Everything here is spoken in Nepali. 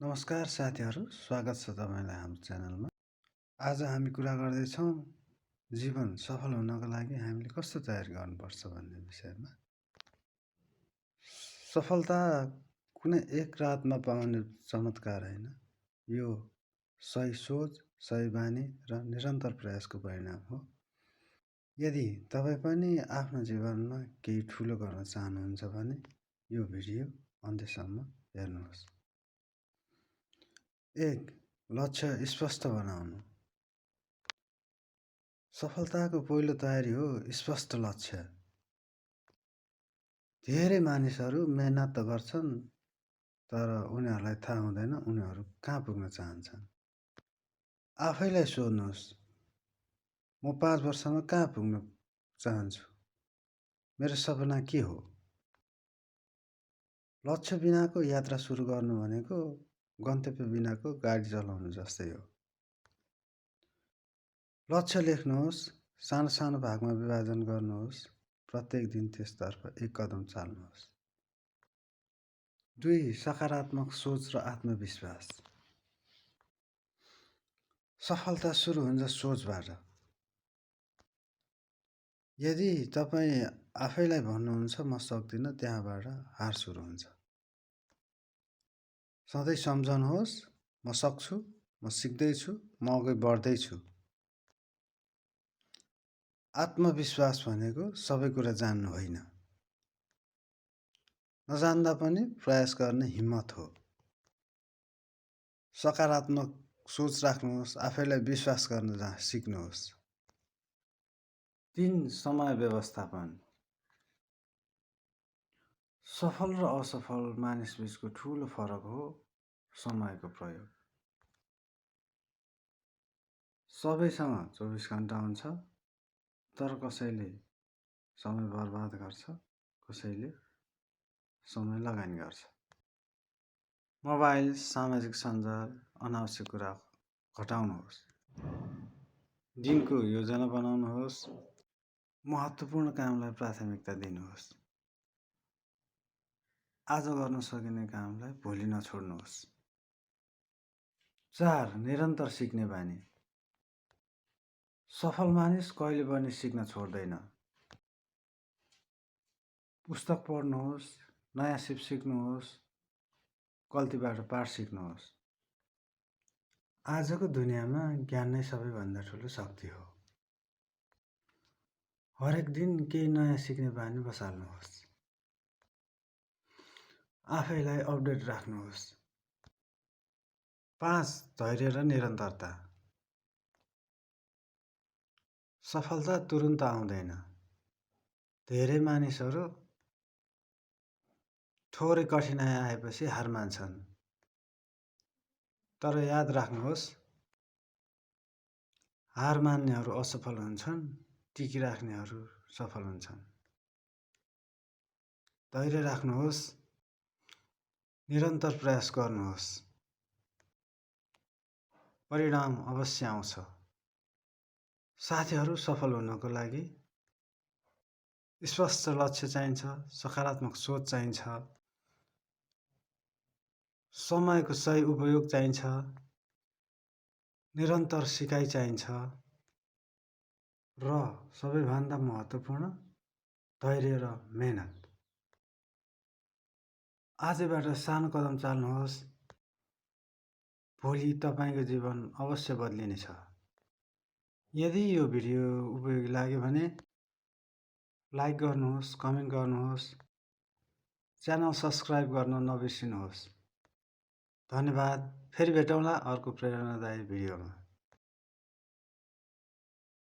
नमस्कार साथीहरू, स्वागत छ तपाईँलाई हाम्रो च्यानलमा। आज हामी कुरा गर्दैछौँ जीवन सफल हुनको लागि हामीले कस्तो तयारी गर्नुपर्छ भन्ने विषयमा। सफलता कुनै एक रातमा पाउने चमत्कार होइन, यो सही सोच, सही बानी र निरन्तर प्रयासको परिणाम हो। यदि तपाईँ पनि आफ्नो जीवनमा केही ठुलो गर्न चाहनुहुन्छ भने यो भिडियो अन्त्यसम्म हेर्नुहोस्। 1. लक्ष्य स्पष्ट बनाउनु। सफलताको पहिलो तयारी हो स्पष्ट लक्ष्य। धेरै मानिसहरू मेहनत त गर्छन्, तर उनीहरूलाई थाहा हुँदैन उनीहरू कहाँ पुग्न चाहन्छन्। आफैलाई सोध्नुहोस्, म 5 वर्षमा कहाँ पुग्न चाहन्छु, मेरो सपना के हो। लक्ष्य बिनाको यात्रा सुरु गर्नु भनेको गन्तव्य बिनाको गाडी चलाउनु जस्तै हो। लक्ष्य लेख्नुहोस्, सानो सानो भागमा विभाजन गर्नुहोस्, प्रत्येक दिन त्यसतर्फ एक कदम चाल्नुहोस्। 2. सकारात्मक सोच र आत्मविश्वास। सफलता सुरु हुन्छ सोचबाट। यदि तपाईँ आफैलाई भन्नुहुन्छ म सक्दिनँ, त्यहाँबाट हार सुरु हुन्छ। सधैँ सम्झनुहोस्, म सक्छु, म सिक्दैछु, म अघि बढ्दैछु। आत्मविश्वास भनेको सबै कुरा जान्नु होइन, नजान्दा पनि प्रयास गर्ने हिम्मत हो। सकारात्मक सोच राख्नुहोस्, आफैलाई विश्वास गर्न सिक्नुहोस्। 3. समय व्यवस्थापन। सफल र असफल मानिसबीचको ठुलो फरक हो समयको प्रयोग। सबैसँग 24 घण्टा हुन्छ, तर कसैले समय बर्बाद गर्छ, कसैले समय लगानी गर्छ। मोबाइल, सामाजिक सञ्जाल, अनावश्यक कुरा घटाउनुहोस्। दिनको योजना बनाउनुहोस्, महत्त्वपूर्ण कामलाई प्राथमिकता दिनुहोस्। आज गर्न सकिने कामलाई भोलि नछोड्नुहोस्। 4. निरन्तर सिक्ने बानी। सफल मानिस कहिले पनि सिक्न छोड्दैन। पुस्तक पढ्नुहोस्, नयाँ सिप सिक्नुहोस्, गल्तीबाट पाठ सिक्नुहोस्। आजको दुनियाँमा ज्ञान नै सबैभन्दा ठुलो शक्ति हो। हरेक दिन केही नयाँ सिक्ने बानी बसाल्नुहोस्। आफैलाई अपडेट राख्नुहोस्। 5. धैर्य र निरन्तरता। सफलता तुरुन्त आउँदैन। धेरै मानिसहरू थोरै कठिनाइ आएपछि हार मान्छन्। तर याद राख्नुहोस्, हार मान्नेहरू असफल हुन्छन्, टिकिराख्नेहरू सफल हुन्छन्। धैर्य राख्नुहोस्, निरन्तर प्रयास गर्नुहोस्, परिणाम अवश्य आउँछ। साथीहरू, सफल हुनको लागि स्पष्ट लक्ष्य चाहिन्छ, सकारात्मक सोच चाहिन्छ, समयको सही उपयोग चाहिन्छ, निरन्तर सिकाइ चाहिन्छ र सबैभन्दा महत्त्वपूर्ण धैर्य र मेहनत। आजबाट सानो कदम चाल्नुहोस्, भोलि तपाईँको जीवन अवश्य बदलिनेछ। यदि यो भिडियो उपयोगी लाग्यो भने लाइक गर्नुहोस्, कमेन्ट गर्नुहोस्, च्यानल सब्स्क्राइब गर्न नबिर्सिनुहोस्। धन्यवाद। फेरि भेटौँला अर्को प्रेरणादायी भिडियोमा।